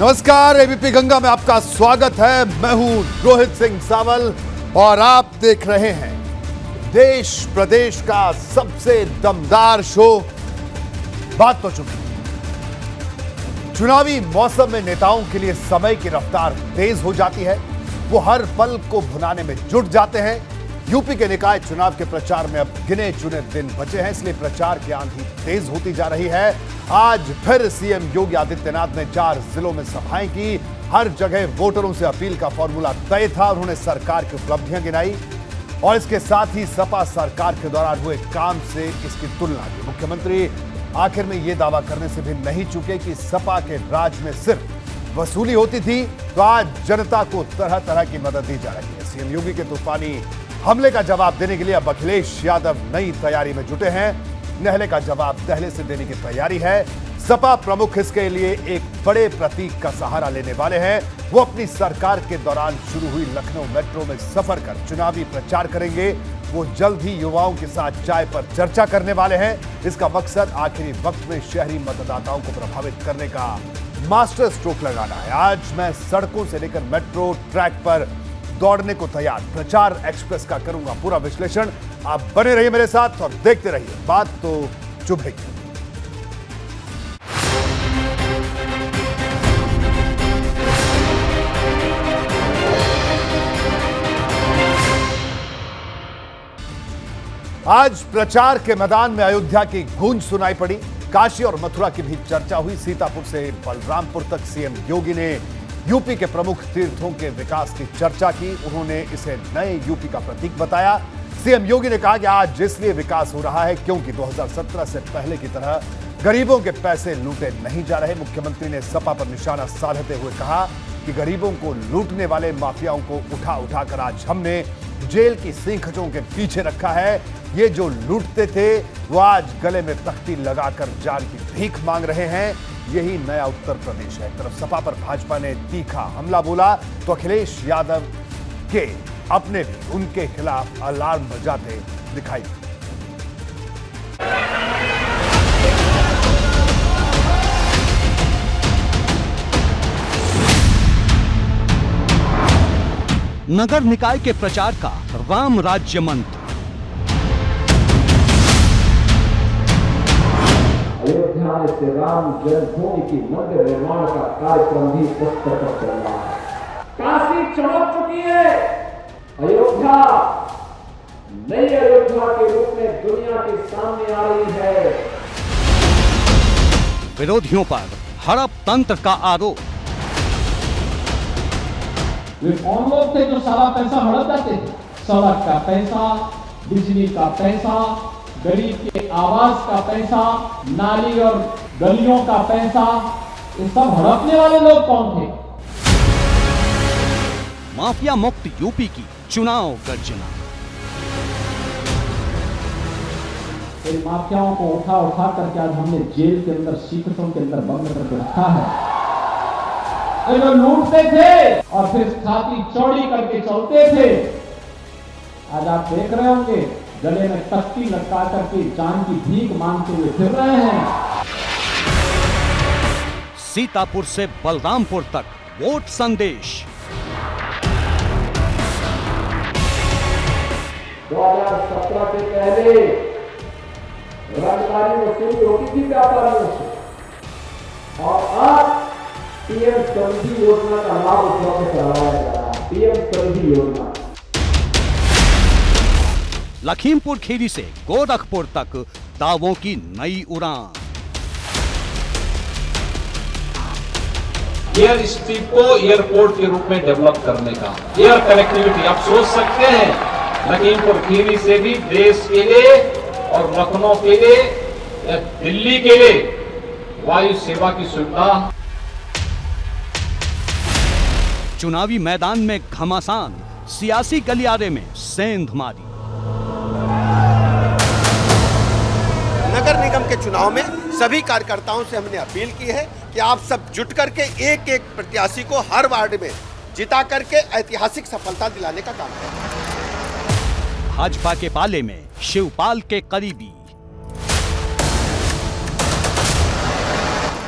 नमस्कार, एबीपी गंगा में आपका स्वागत है। मैं हूं रोहित सिंह सावल और आप देख रहे हैं देश प्रदेश का सबसे दमदार शो बात तो चुकी। चुनावी मौसम में नेताओं के लिए समय की रफ्तार तेज हो जाती है। वो हर पल को भुनाने में जुट जाते हैं। यूपी के निकाय चुनाव के प्रचार में अब गिने चुने दिन बचे हैं, इसलिए प्रचार की आंधी तेज होती जा रही है। आज फिर सीएम योगी आदित्यनाथ ने 4 जिलों में सभाएं की। हर जगह वोटरों से अपील का फॉर्मूला तय था। उन्होंने सरकार की उपलब्धियां गिनाई और इसके साथ ही सपा सरकार के दौरान हुए काम से इसकी तुलना की। मुख्यमंत्री आखिर में यह दावा करने से भी नहीं चुके कि सपा के राज में सिर्फ वसूली होती थी, तो आज जनता को तरह तरह की मदद दी जा रही है। सीएम योगी के तूफानी हमले का जवाब देने के लिए अब अखिलेश यादव नई तैयारी में जुटे हैं। नहले का जवाब दहले से देने की तैयारी है। सपा प्रमुख इसके लिए एक बड़े प्रतीक का सहारा लेने वाले हैं। वो अपनी सरकार के दौरान शुरू हुई लखनऊ मेट्रो में सफर कर चुनावी प्रचार करेंगे। वो जल्द ही युवाओं के साथ चाय पर चर्चा करने वाले हैं। इसका मकसद आखिरी वक्त में शहरी मतदाताओं को प्रभावित करने का मास्टर स्ट्रोक लगाना है। आज मैं सड़कों से लेकर मेट्रो ट्रैक पर दौड़ने को तैयार प्रचार एक्सप्रेस का करूंगा पूरा विश्लेषण। आप बने रहिए मेरे साथ और देखते रहिए बात तो चुभेगी। आज प्रचार के मैदान में अयोध्या की गूंज सुनाई पड़ी। काशी और मथुरा की भी चर्चा हुई। सीतापुर से बलरामपुर तक सीएम योगी ने यूपी के प्रमुख तीर्थों के विकास की चर्चा की। उन्होंने इसे नए यूपी का प्रतीक बताया। सीएम योगी ने कहा कि आज इसलिए विकास हो रहा है क्योंकि 2017 से पहले की तरह गरीबों के पैसे लूटे नहीं जा रहे। मुख्यमंत्री ने सपा पर निशाना साधते हुए कहा कि गरीबों को लूटने वाले माफियाओं को उठा उठाकर आज हमने जेल की सींखचों के पीछे रखा है। ये जो लूटते थे वो आज गले में तख्ती लगाकर जान की भीख मांग रहे हैं। यही नया उत्तर प्रदेश है। एक तरफ सपा पर भाजपा ने तीखा हमला बोला तो अखिलेश यादव के अपने भी उनके खिलाफ अलार्म बजाते दिखाई दिए। नगर निकाय के प्रचार का राम राज्य मंत्र। अयोध्या में श्री राम जन्मभूमि की मंदिर निर्माण का कार्यक्रम भी पुष्कर पर चल रहा है। काशी चमक चुकी है। अयोध्या नई अयोध्या के रूप में दुनिया के सामने आ रही है। विरोधियों पर हड़प तंत्र का आरोप। वे कौन लोग थे जो सारा पैसा हड़प जाते थे? सड़क का पैसा, बिजली का पैसा, गरीब के आवास का पैसा, नाली और गलियों का पैसा, ये सब हड़पने वाले लोग कौन थे? माफिया मुक्त यूपी की चुनाव गर्जना। इन माफियाओं को उठा उठा करके आज हमने जेल के अंदर सीकटों के अंदर बंद करके रखा है। ये लोग लूटते थे और फिर छाती चौड़ी करके चलते थे। आज आप देख रहे होंगे गले में तख्ती लटका करके जान की भीख मांगते हुए फिर रहे हैं। सीतापुर से बलरामपुर तक वोट संदेश। 2017 से पहले रंगदारी वसूली होती थी व्यापारियों से और आज पीएम समृद्धि योजना का लाभ उपलब्ध कराया जा रहा है। पीएम समृद्धि योजना लखीमपुर खीरी से गोरखपुर तक दावों की नई उड़ान। एयर स्ट्रिप को एयरपोर्ट के रूप में डेवलप करने का, एयर कनेक्टिविटी आप सोच सकते हैं। लखीमपुर खीरी से भी देश के लिए और लखनऊ के लिए या दिल्ली के लिए वायु सेवा की सुविधा। चुनावी मैदान में घमासान, सियासी गलियारे में सेंधमारी। नगर निगम के चुनाव में सभी कार्यकर्ताओं से हमने अपील की है कि आप सब जुट करके एक एक प्रत्याशी को हर वार्ड में जिता करके ऐतिहासिक सफलता दिलाने का काम करें। भाजपा के पाले में शिवपाल के करीबी।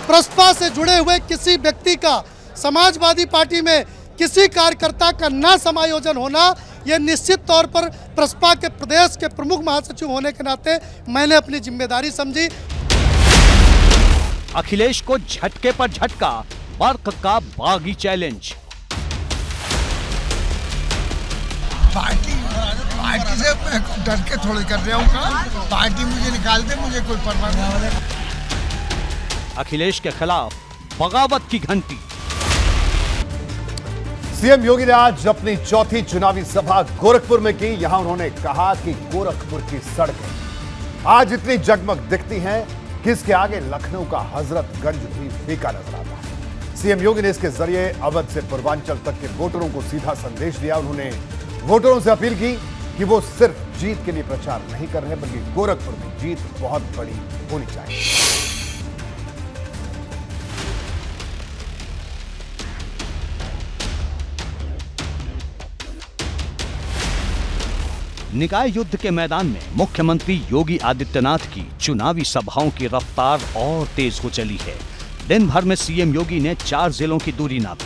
प्रसपा से जुड़े हुए किसी व्यक्ति का समाजवादी पार्टी में किसी कार्यकर्ता का न समायोजन होना, यह निश्चित तौर पर प्रसपा के प्रदेश के प्रमुख महासचिव होने के नाते मैंने अपनी जिम्मेदारी समझी। अखिलेश को झटके पर झटका, बर्क का बागी चैलेंज। पार्टी से मैं डर के थोड़ी कर रहा हूँ, पार्टी मुझे निकाल दे, मुझे कोई परवाह नहीं। अखिलेश के खिलाफ बगावत की घंटी। सीएम योगी ने आज अपनी चौथी चुनावी सभा गोरखपुर में की। यहां उन्होंने कहा कि गोरखपुर की सड़कें आज इतनी जगमग दिखती हैं कि इसके आगे लखनऊ का हजरतगंज भी फीका नजर आता है। सीएम योगी ने इसके जरिए अवध से पूर्वांचल तक के वोटरों को सीधा संदेश दिया। उन्होंने वोटरों से अपील की कि वो सिर्फ जीत के लिए प्रचार नहीं कर रहे, बल्कि गोरखपुर में जीत बहुत बड़ी होनी चाहिए। निकाय युद्ध के मैदान में मुख्यमंत्री योगी आदित्यनाथ की चुनावी सभाओं की रफ्तार और तेज हो चली है। दिन भर में सीएम योगी ने 4 जिलों की दूरी नापी।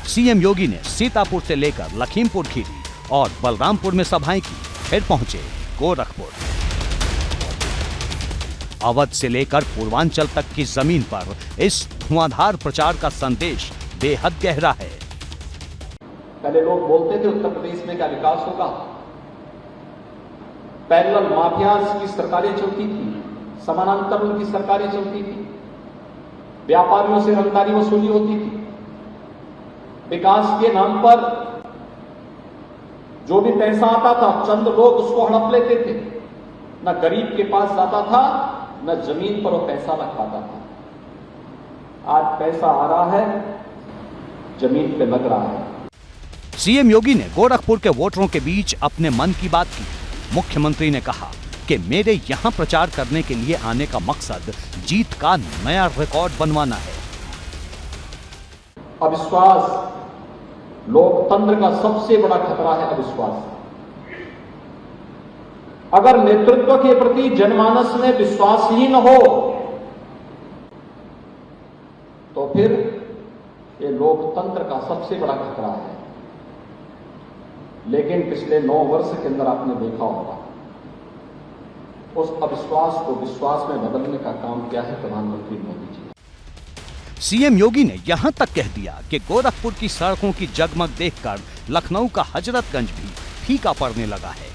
सीएम योगी ने सीतापुर से लेकर लखीमपुर खीरी और बलरामपुर में सभाएं की, फिर पहुंचे गोरखपुर। अवध से लेकर पूर्वांचल तक की जमीन पर इस धुआंधार प्रचार का संदेश बेहद गहरा है। पहले लोग बोलते थे उत्तर प्रदेश में क्या विकास होगा, पैरेलल माफियाज की सरकारें चलती थी, समानांतर उनकी सरकारें चलती थी, व्यापारियों से रंगदारी वसूली होती थी, विकास के नाम पर जो भी पैसा आता था चंद लोग उसको हड़प लेते थे। न गरीब के पास जाता था, न जमीन पर वो पैसा रख पाता था। आज पैसा आ रहा है, जमीन पे लग रहा है। सीएम योगी ने गोरखपुर के वोटरों के बीच अपने मन की बात की। मुख्यमंत्री ने कहा कि मेरे यहां प्रचार करने के लिए आने का मकसद जीत का नया रिकॉर्ड बनवाना है। अविश्वास, लोकतंत्र का सबसे बड़ा खतरा है अविश्वास। अगर नेतृत्व के प्रति जनमानस में विश्वास ही न हो तो फिर ये लोकतंत्र का सबसे बड़ा खतरा है। लेकिन पिछले 9 वर्ष के अंदर आपने देखा होगा उस अविश्वास को विश्वास में बदलने का काम किया है प्रधानमंत्री मोदी जी। सीएम योगी ने यहां तक कह दिया कि गोरखपुर की सड़कों की जगमग देखकर लखनऊ का हजरतगंज भी फीका पड़ने लगा है।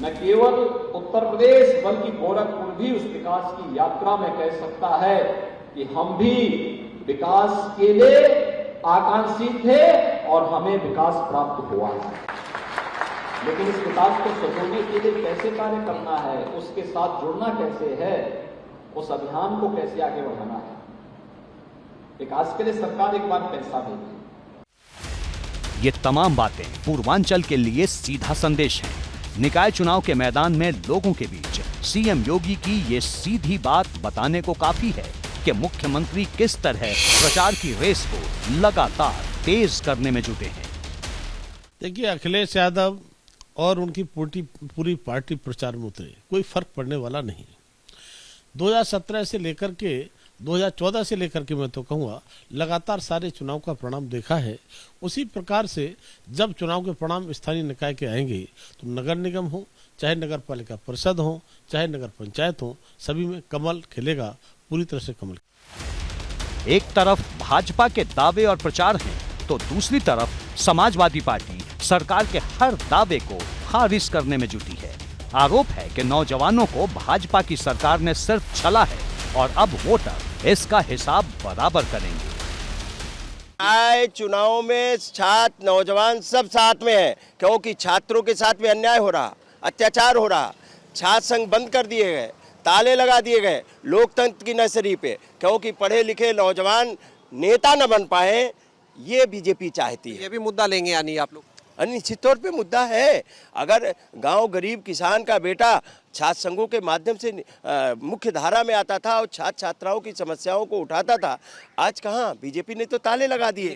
न केवल उत्तर प्रदेश बल्कि गोरखपुर भी उस विकास की यात्रा में कह सकता है कि हम भी विकास के लिए आकांक्षी थे और हमें विकास प्राप्त हुआ है। लेकिन इस विकास को सजोने के लिए कैसे कार्य करना है, उसके साथ जुड़ना कैसे है, उस अभियान को कैसे आगे बढ़ाना है। विकास के लिए सरकार एक बार पैसा देगी। ये तमाम बातें पूर्वांचल के लिए सीधा संदेश है। निकाय चुनाव के मैदान में लोगों के बीच सीएम योगी की ये सीधी बात बताने को काफी है कि मुख्यमंत्री किस तरह प्रचार की रेस को लगातार तेज करने में जुटे हैं। देखिए, अखिलेश यादव और उनकी पूरी पार्टी प्रचार में उतरे, कोई फर्क पड़ने वाला नहीं। 2017 से लेकर के 2014 से लेकर के मैं तो कहूँगा लगातार सारे चुनाव का परिणाम देखा है। उसी प्रकार से जब चुनाव के परिणाम स्थानीय निकाय के आएंगे तो नगर निगम हो, चाहे नगर पालिका परिषद हो, चाहे नगर पंचायत हो, सभी में कमल खिलेगा, पूरी तरह से कमल। एक तरफ भाजपा के दावे और प्रचार हैं, तो दूसरी तरफ समाजवादी पार्टी सरकार के हर दावे को खारिज करने में जुटी है। आरोप है कि नौजवानों को भाजपा की सरकार ने सिर्फ छला है और अब वोटर इसका हिसाब बराबर करेंगे। चुनाव में छात्र नौजवान सब साथ में है, क्योंकि छात्रों के साथ में अन्याय हो रहा, अत्याचार हो रहा, छात्र संघ बंद कर दिए गए, ताले लगा दिए गए लोकतंत्र की नर्सरी पे, क्योंकि पढ़े लिखे नौजवान नेता न बन पाए, ये बीजेपी चाहती है। ये भी मुद्दा लेंगे यानी आप लोग? निश्चित तौर पे मुद्दा है। अगर गांव गरीब किसान का बेटा छात्र संघों के माध्यम से मुख्य धारा में आता था और छात्र छात्राओं की समस्याओं को उठाता था, आज कहां? बीजेपी ने तो ताले लगा दिए।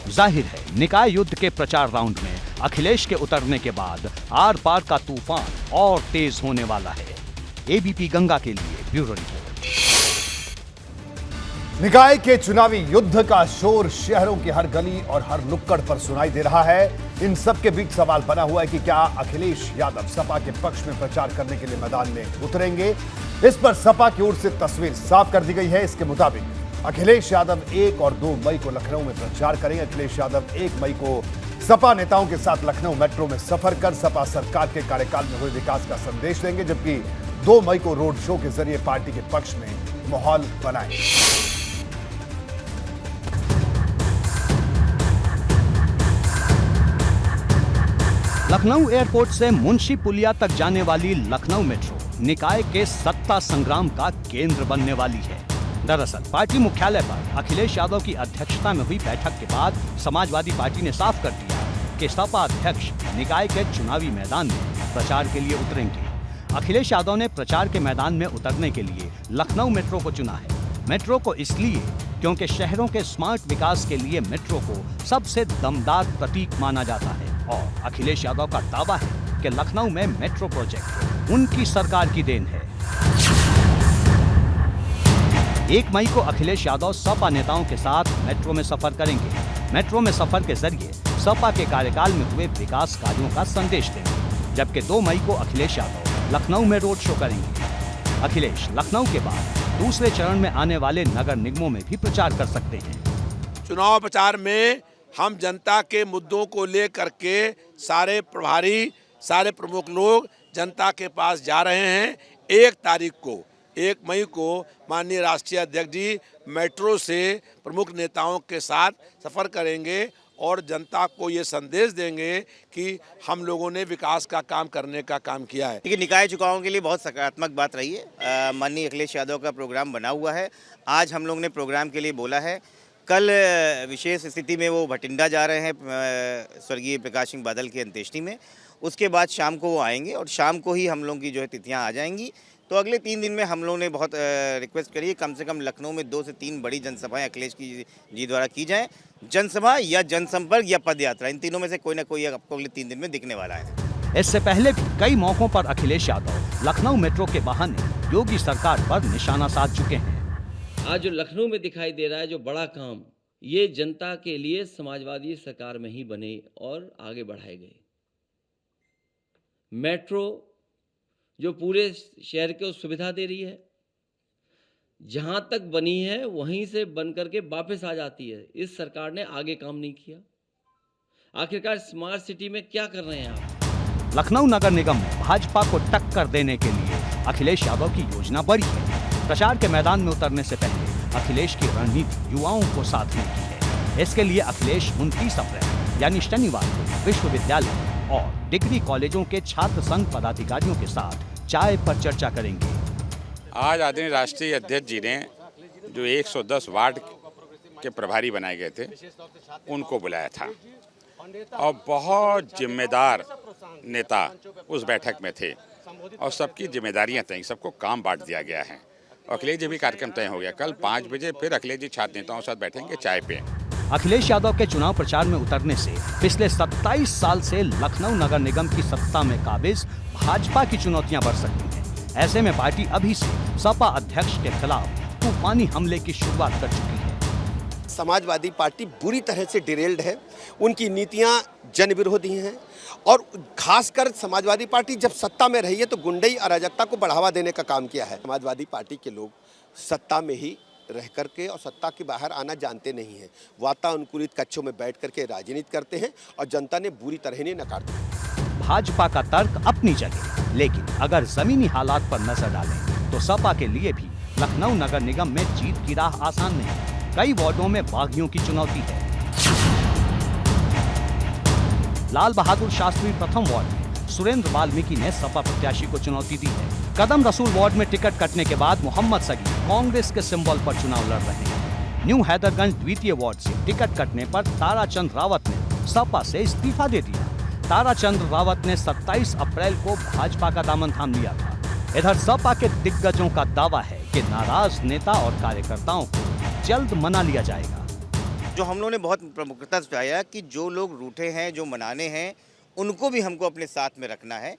जाहिर है निकाय युद्ध के प्रचार राउंड में अखिलेश के उतरने के बाद आर पार का तूफान और तेज होने वाला है। एबीपी गंगा के लिए ब्यूरो रिपोर्ट। निकाय के चुनावी युद्ध का शोर शहरों की हर गली और हर नुक्कड़ पर सुनाई दे रहा है। इन सब के बीच सवाल बना हुआ है कि क्या अखिलेश यादव सपा के पक्ष में प्रचार करने के लिए मैदान में उतरेंगे। इस पर सपा की ओर से तस्वीर साफ कर दी गई है। इसके मुताबिक अखिलेश यादव 1 और 2 मई को लखनऊ में प्रचार करेंगे। अखिलेश यादव 1 मई को सपा नेताओं के साथ लखनऊ मेट्रो में सफर कर सपा सरकार के कार्यकाल में हुए विकास का संदेश देंगे, जबकि 2 मई को रोड शो के जरिए पार्टी के पक्ष में माहौल बनाएंगे। लखनऊ एयरपोर्ट से मुंशी पुलिया तक जाने वाली लखनऊ मेट्रो निकाय के सत्ता संग्राम का केंद्र बनने वाली है। दरअसल पार्टी मुख्यालय पर अखिलेश यादव की अध्यक्षता में हुई बैठक के बाद समाजवादी पार्टी ने साफ कर दिया कि सपा अध्यक्ष निकाय के चुनावी मैदान में प्रचार के लिए उतरेंगे। अखिलेश यादव ने प्रचार के मैदान में उतरने के लिए लखनऊ मेट्रो को चुना है। मेट्रो को इसलिए क्योंकि शहरों के स्मार्ट विकास के लिए मेट्रो को सबसे दमदार प्रतीक माना जाता है और अखिलेश यादव का दावा है कि लखनऊ में मेट्रो प्रोजेक्ट उनकी सरकार की देन है। 1 मई को अखिलेश यादव सपा नेताओं के साथ मेट्रो में सफर करेंगे। मेट्रो में सफर के जरिए सपा के कार्यकाल में हुए विकास कार्यों का संदेश देंगे, जबकि 2 मई को अखिलेश यादव लखनऊ में रोड शो करेंगे। अखिलेश लखनऊ के बाद दूसरे चरण में आने वाले नगर निगमों में भी प्रचार कर सकते हैं। चुनाव प्रचार में हम जनता के मुद्दों को लेकर के सारे प्रभारी, सारे प्रमुख लोग जनता के पास जा रहे हैं। 1 मई को माननीय राष्ट्रीय अध्यक्ष जी मेट्रो से प्रमुख नेताओं के साथ सफर करेंगे और जनता को ये संदेश देंगे कि हम लोगों ने विकास का काम करने का काम किया है। देखिए, निकाय चुनावों के लिए बहुत सकारात्मक बात रही है। माननीय अखिलेश यादव का प्रोग्राम बना हुआ है। आज हम लोग ने प्रोग्राम के लिए बोला है। कल विशेष स्थिति में वो भटिंडा जा रहे हैं स्वर्गीय प्रकाश सिंह बादल की अंत्येष्टि में। उसके बाद शाम को वो आएंगे और शाम को ही हम लोगों की जो है तिथियां आ जाएंगी। तो अगले 3 दिन में हम लोगों ने बहुत रिक्वेस्ट करी है कम से कम लखनऊ में 2 से 3 बड़ी जनसभाएं अखिलेश जी द्वारा की जाएं। जनसभा या जनसंपर्क या पद यात्रा, इन तीनों में से कोई ना कोई आपको अगले 3 दिन में दिखने वाला है। इससे पहले भी कई मौकों पर अखिलेश यादव लखनऊ मेट्रो के बहाने योगी सरकार पर निशाना साध चुके हैं। आज जो लखनऊ में दिखाई दे रहा है जो बड़ा काम, ये जनता के लिए समाजवादी सरकार में ही बने और आगे बढ़ाए गए। मेट्रो जो पूरे शहर को सुविधा दे रही है, जहां तक बनी है वहीं से बन करके वापस आ जाती है। इस सरकार ने आगे काम नहीं किया। आखिरकार स्मार्ट सिटी में क्या कर रहे हैं आप? लखनऊ नगर निगम में भाजपा को टक्कर देने के लिए अखिलेश यादव की योजना बड़ी है। प्रचार के मैदान में उतरने से पहले अखिलेश की रणनीति युवाओं को साधने की है। इसके लिए अखिलेश 29 अप्रैल यानी शनिवार को विश्वविद्यालय और डिग्री कॉलेजों के छात्र संघ पदाधिकारियों के साथ चाय पर चर्चा करेंगे। आज आदरणीय राष्ट्रीय अध्यक्ष जी ने जो 110 वार्ड के प्रभारी बनाए गए थे उनको बुलाया था और बहुत जिम्मेदार नेता उस बैठक में थे और सबकी जिम्मेदारियां तय, सबको काम बांट दिया गया है। अखिलेश जी भी कार्यक्रम तय हो गया। कल 5 बजे फिर अखिलेश जी छात्र नेताओं के साथ बैठेंगे चाय पे। अखिलेश यादव के चुनाव प्रचार में उतरने से पिछले 27 साल से लखनऊ नगर निगम की सत्ता में काबिज भाजपा की चुनौतियां बढ़ सकती हैं। ऐसे में पार्टी अभी से सपा अध्यक्ष के खिलाफ तूफानी हमले की शुरुआत कर चुकी है। समाजवादी पार्टी बुरी तरह से डिरेल्ड है। उनकी नीतियां जन विरोधी हैं और खासकर समाजवादी पार्टी जब सत्ता में रही है तो गुंडई अराजकता को बढ़ावा देने का काम किया है। समाजवादी पार्टी के लोग सत्ता में ही रह करके और सत्ता के बाहर आना जानते नहीं हैं। वातानुकूलित कक्षों में बैठ करके राजनीति करते हैं और जनता ने बुरी तरह नहीं नकार दिया। भाजपा का तर्क अपनी जगह, लेकिन अगर जमीनी हालात पर नजर डालें तो सपा के लिए भी लखनऊ नगर निगम में जीत की राह आसान नहीं। कई वार्डों में बागियों की चुनौती है। लाल बहादुर शास्त्री प्रथम वार्ड में सुरेंद्र वाल्मीकि ने सपा प्रत्याशी को चुनौती दी है। कदम रसूल वार्ड में टिकट कटने के बाद मोहम्मद सगी कांग्रेस के सिंबल पर चुनाव लड़ रहे हैं। न्यू हैदरगंज द्वितीय वार्ड से टिकट कटने पर ताराचंद रावत ने सपा से इस्तीफा दे दिया। ताराचंद रावत ने 27 अप्रैल को भाजपा का दामन थाम लिया था। इधर सपा के दिग्गजों का दावा है कि नाराज नेता और कार्यकर्ताओं को जल्द मना लिया जाएगा। जो हम लोगों ने बहुत प्रमुखता से बताया कि जो लोग रूठे हैं, जो मनाने हैं, उनको भी हमको अपने साथ में रखना है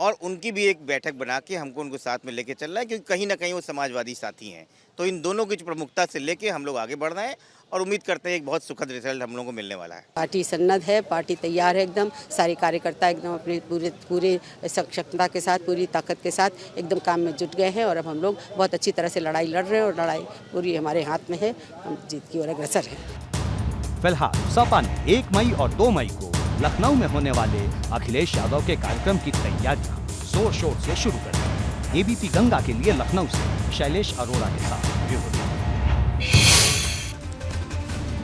और उनकी भी एक बैठक बना के हमको उनको साथ में लेके चलना है, क्योंकि कहीं ना कहीं वो समाजवादी साथी हैं। तो इन दोनों की प्रमुखता से लेके हम लोग आगे बढ़ रहे हैं और उम्मीद करते हैं एक बहुत सुखद रिजल्ट हम लोगों को मिलने वाला है। पार्टी सन्नद्ध है, पार्टी तैयार है, एकदम सारे कार्यकर्ता एकदम अपने पूरे सक्षमता के साथ, पूरी ताकत के साथ एकदम काम में जुट गए हैं और अब हम लोग बहुत अच्छी तरह से लड़ाई लड़ रहे हैं और लड़ाई पूरी हमारे हाथ में है, हम जीत की ओर अग्रसर हैं। फिलहाल सपा ने 1 मई और 2 मई को लखनऊ में होने वाले अखिलेश यादव के कार्यक्रम की तैयारियां जोर शोर से शुरू कर दी। एबीपी गंगा के लिए लखनऊ से शैलेश अरोड़ा के साथ ब्यूरो।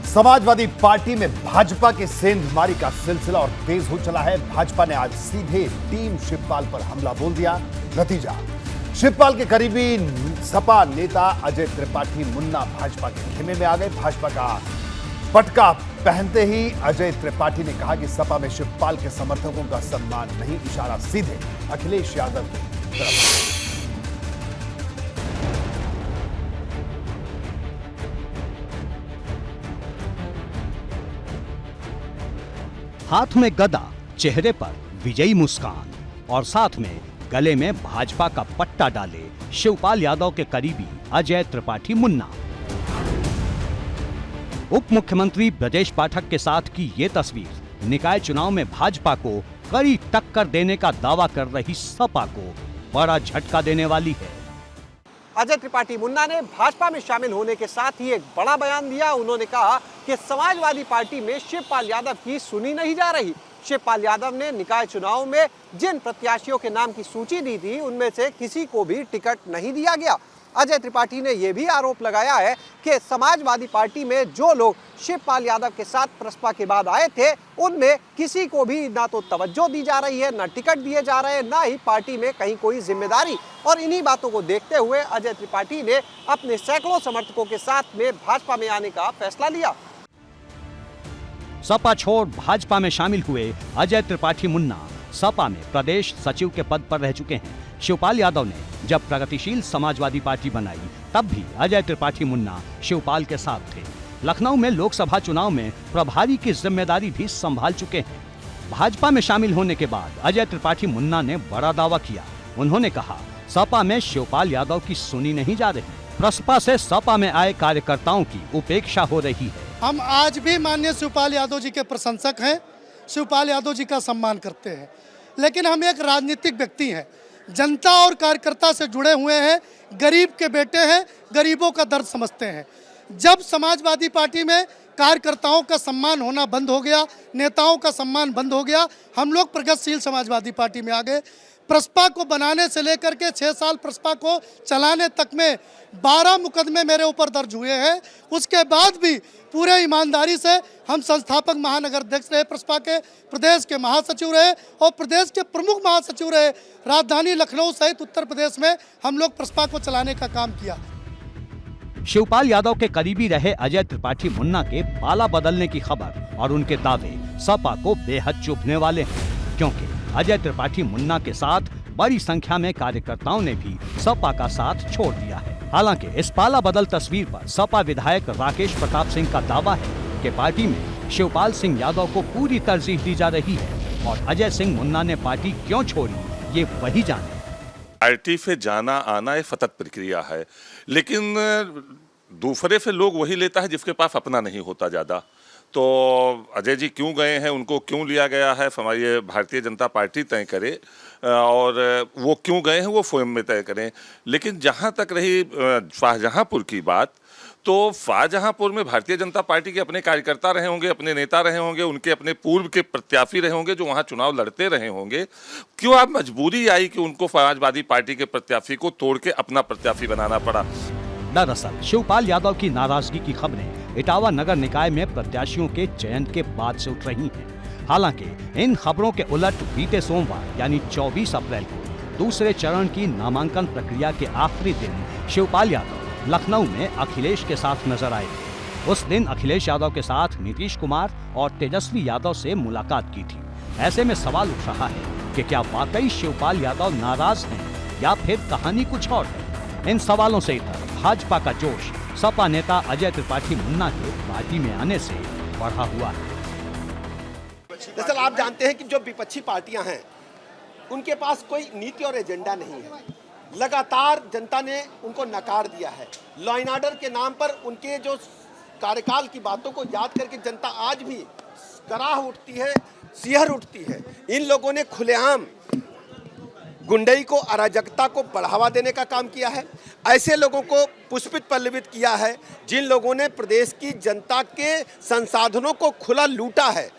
समाजवादी पार्टी में भाजपा के सेंधमारी का सिलसिला और तेज हो चला है। भाजपा ने आज सीधे टीम शिवपाल पर हमला बोल दिया। नतीजा, शिवपाल के करीबी सपा नेता अजय त्रिपाठी मुन्ना भाजपा के खेमे में आ गए। भाजपा का पटका पहनते ही अजय त्रिपाठी ने कहा कि सपा में शिवपाल के समर्थकों का सम्मान नहीं, इशारा सीधे अखिलेश यादव की तरफ। हाथ में गदा, चेहरे पर विजयी मुस्कान और साथ में गले में भाजपा का पट्टा डाले शिवपाल यादव के करीबी अजय त्रिपाठी मुन्ना। उप मुख्यमंत्री ब्रजेश पाठक के साथ की ये तस्वीर निकाय चुनाव में भाजपा को कड़ी टक्कर देने का दावा कर रही सपा को बड़ा झटका देने वाली है। अजय त्रिपाठी मुन्ना ने भाजपा में शामिल होने के साथ ही एक बड़ा बयान दिया। उन्होंने कहा कि समाजवादी पार्टी में शिवपाल यादव की सुनी नहीं जा रही। शिवपाल यादव ने निकाय चुनाव में जिन प्रत्याशियों के नाम की सूची दी थी उनमें से किसी को भी टिकट नहीं दिया गया। अजय त्रिपाठी ने यह भी आरोप लगाया है कि समाजवादी पार्टी में जो लोग शिवपाल यादव के साथ प्रसपा के बाद आए थे उनमें किसी को भी ना तो तवज्जो दी जा रही है, ना टिकट दिए जा रहे हैं, ना ही पार्टी में कहीं कोई जिम्मेदारी। और इन्हीं बातों को देखते हुए अजय त्रिपाठी ने अपने सैकड़ों समर्थकों के साथ में भाजपा में आने का फैसला लिया। सपा छोड़ भाजपा में शामिल हुए अजय त्रिपाठी मुन्ना सपा में प्रदेश सचिव के पद पर रह चुके हैं। शिवपाल यादव ने जब प्रगतिशील समाजवादी पार्टी बनाई तब भी अजय त्रिपाठी मुन्ना शिवपाल के साथ थे। लखनऊ में लोकसभा चुनाव में प्रभारी की जिम्मेदारी भी संभाल चुके हैं। भाजपा में शामिल होने के बाद अजय त्रिपाठी मुन्ना ने बड़ा दावा किया। उन्होंने कहा, सपा में शिवपाल यादव की सुनी नहीं जा रही, प्रसपा से सपा में आए कार्यकर्ताओं की उपेक्षा हो रही है। हम आज भी माननीय शिवपाल यादव जी के प्रशंसक हैं, शिवपाल यादव जी का सम्मान करते हैं, लेकिन हम एक राजनीतिक व्यक्ति हैं, जनता और कार्यकर्ता से जुड़े हुए हैं, गरीब के बेटे हैं, गरीबों का दर्द समझते हैं। जब समाजवादी पार्टी में कार्यकर्ताओं का सम्मान होना बंद हो गया, नेताओं का सम्मान बंद हो गया, हम लोग प्रगतिशील समाजवादी पार्टी में आ गए। प्रसपा को बनाने से लेकर के 6 साल प्रसपा को चलाने तक में 12 मुकदमे मेरे ऊपर दर्ज हुए हैं। उसके बाद भी पूरे ईमानदारी से हम संस्थापक महानगर अध्यक्ष रहे, प्रसपा के प्रदेश के महासचिव रहे और प्रदेश के प्रमुख महासचिव रहे। राजधानी लखनऊ सहित उत्तर प्रदेश में हम लोग प्रसपा को चलाने का काम किया। शिवपाल यादव के करीबी रहे अजय त्रिपाठी मुन्ना के पाला बदलने की खबर और उनके दावे सपा को बेहद चुभने वाले हैं, क्योंकि अजय त्रिपाठी मुन्ना के साथ बड़ी संख्या में कार्यकर्ताओं ने भी सपा का साथ छोड़ दिया है। हालांकि इस पाला बदल तस्वीर पर सपा विधायक राकेश प्रताप सिंह का दावा है कि पार्टी में शिवपाल सिंह यादव को पूरी तरजीह दी जा रही है और अजय सिंह मुन्ना ने पार्टी क्यों छोड़ी ये वही जाने। पार्टी से जाना आना एक सतत प्रक्रिया है, लेकिन दूसरे से लोग वही लेता है जिसके पास अपना नहीं होता ज़्यादा। तो अजय जी क्यों गए हैं, उनको क्यों लिया गया है, हमारी भारतीय जनता पार्टी तय करे और वो क्यों गए हैं वो स्वयं में तय करें। लेकिन जहाँ तक रही शाहजहाँपुर की बात, तो शाहजहाँपुर में भारतीय जनता पार्टी के अपने कार्यकर्ता रहे होंगे, अपने नेता रहे होंगे, उनके अपने पूर्व के प्रत्याशी रहे होंगे जो वहाँ चुनाव लड़ते रहे होंगे। क्यों अब मजबूरी आई कि उनको समाजवादी पार्टी के प्रत्याशी को तोड़ के अपना प्रत्याशी बनाना पड़ा। दरअसल शिवपाल यादव की नाराजगी की खबरें इटावा नगर निकाय में प्रत्याशियों के चयन के बाद से उठ रही हैं। हालांकि इन खबरों के उलट बीते सोमवार यानी 24 अप्रैल को दूसरे चरण की नामांकन प्रक्रिया के आखिरी दिन शिवपाल यादव लखनऊ में अखिलेश के साथ नजर आए थे। उस दिन अखिलेश यादव के साथ नीतीश कुमार और तेजस्वी यादव से मुलाकात की थी। ऐसे में सवाल उठ रहा है कि क्या वाकई शिवपाल यादव नाराज हैं या फिर कहानी कुछ और है। इन सवालों से इधर भाजपा का जोश सपा नेता अजय त्रिपाठी मुन्ना के पार्टी में आने से बढ़ा हुआ है। दरअसल आप जानते हैं कि जो विपक्षी पार्टियां हैं उनके पास कोई नीति और एजेंडा नहीं है। लगातार जनता ने उनको नकार दिया है। लॉ एंड ऑर्डर के नाम पर उनके जो कार्यकाल की बातों को याद करके जनता आज भी कराह उठती है, सिहर उठती है। इन लोगों ने खुलेआम गुंडई को, अराजकता को बढ़ावा देने का काम किया है। ऐसे लोगों को पुष्पित पल्लवित किया है जिन लोगों ने प्रदेश की जनता के संसाधनों को खुला लूटा है।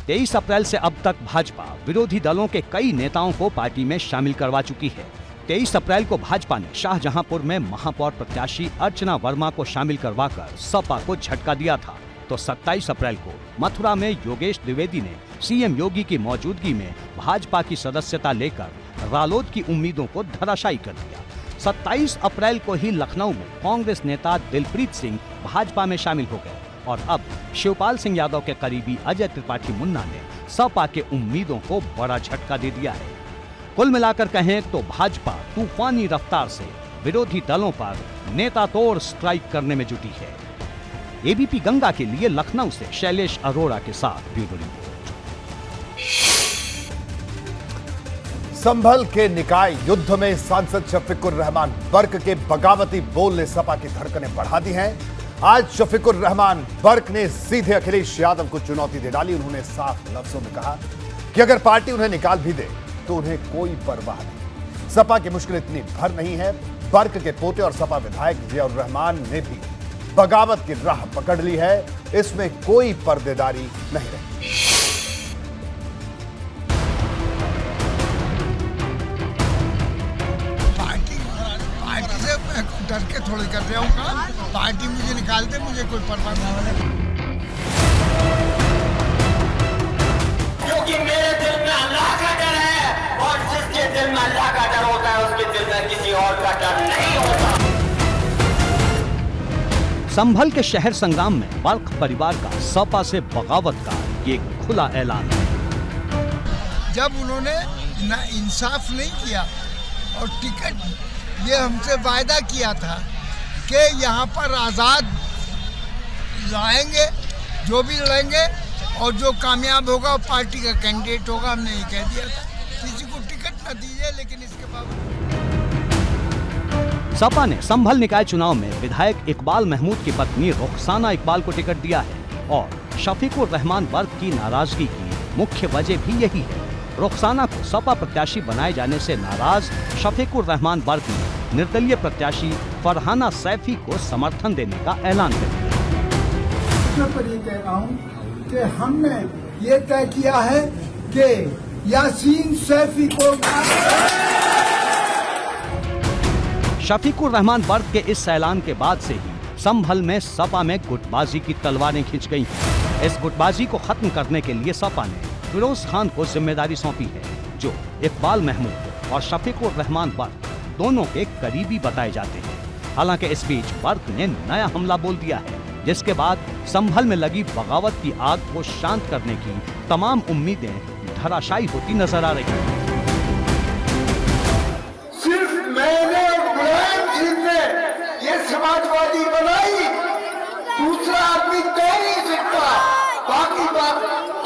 23 अप्रैल से अब तक भाजपा विरोधी दलों के कई नेताओं को पार्टी में शामिल करवा चुकी है। 23 अप्रैल को भाजपा ने शाहजहांपुर में महापौर प्रत्याशी अर्चना वर्मा को शामिल करवाकर सपा को झटका दिया था, तो 27 अप्रैल को मथुरा में योगेश द्विवेदी ने सीएम योगी की मौजूदगी में भाजपा की सदस्यता लेकर रालोद की उम्मीदों को धराशायी कर दिया। 27 अप्रैल को ही लखनऊ में कांग्रेस नेता दिलप्रीत सिंह भाजपा में शामिल हो गए और अब शिवपाल सिंह यादव के करीबी अजय त्रिपाठी मुन्ना ने सपा के उम्मीदों को बड़ा झटका दे दिया है। कुल मिलाकर कहें तो भाजपा तूफानी रफ्तार से विरोधी दलों पर नेता तोड़ स्ट्राइक करने में जुटी है। एबीपी गंगा के लिए लखनऊ से शैलेश अरोड़ा के साथ ब्यूरो रिपोर्ट। संभल के निकाय युद्ध में सांसद शफीकुर रहमान बर्क के बगावती बोल ने सपा की धड़कनें बढ़ा दी हैं। आज शफीकुर रहमान बर्क ने सीधे अखिलेश यादव को चुनौती दे डाली। उन्होंने साफ लफ्जों में कहा कि अगर पार्टी उन्हें निकाल भी दे तो उन्हें कोई परवाह नहीं। सपा की मुश्किल इतनी भर नहीं है। बर्क के पोते और सपा विधायक जियाउर रहमान ने भी बगावत की राह पकड़ ली है। इसमें कोई पर्देदारी नहीं रही। पार्टी से डर के थोड़ी कर रहा हूँ काम। पार्टी मुझे निकाल दे, मुझे कोई परवाह नहीं। क्योंकि मेरे दिल में अल्लाह का डर है और जिसके दिल में अल्लाह का डर होता है उसके दिल में किसी और का डर नहीं होता। संभल के शहर संग्राम में बर्क परिवार का सपा से बगावत का ये खुला ऐलान है। जब उन्होंने ना इंसाफ नहीं किया और टिकट ये हमसे वायदा किया था कि यहाँ पर आज़ाद लाएंगे, जो भी लड़ेंगे और जो कामयाब होगा वो पार्टी का कैंडिडेट होगा, हमने ये कह दिया था। किसी को टिकट न दीजिए, लेकिन इसके बावजूद सपा ने संभल निकाय चुनाव में विधायक इकबाल महमूद की पत्नी रुखसाना इकबाल को टिकट दिया है और शफीकुर रहमान बर्क की नाराजगी की मुख्य वजह भी यही है। रुखसाना को सपा प्रत्याशी बनाए जाने से नाराज शफीकुर रहमान बर्क ने निर्दलीय प्रत्याशी फरहाना सैफी को समर्थन देने का ऐलान कर दिया। मैं पर ये कह रहा हूँ कि हमने ये तय किया है कि यासीन सैफी को शफीकुर रहमान बर्क के इस ऐलान के बाद से ही संभल में सपा में गुटबाजी की तलवारें खिंच गई हैं। इस गुटबाजी को खत्म करने के लिए सपा ने फिरोज खान को जिम्मेदारी सौंपी है, जो इकबाल महमूद और शफीकुर रहमान बर्क दोनों के करीबी बताए जाते हैं। हालांकि इस बीच बर्क ने नया हमला बोल दिया है, जिसके बाद संभल में लगी बगावत की आग को शांत करने की तमाम उम्मीदें धराशायी होती नजर आ रही हैं। सिर्फ मैंने मुलायम जी ने ये समाजवादी बनाई, दूसरा आदमी कह नहीं सकता। बाकी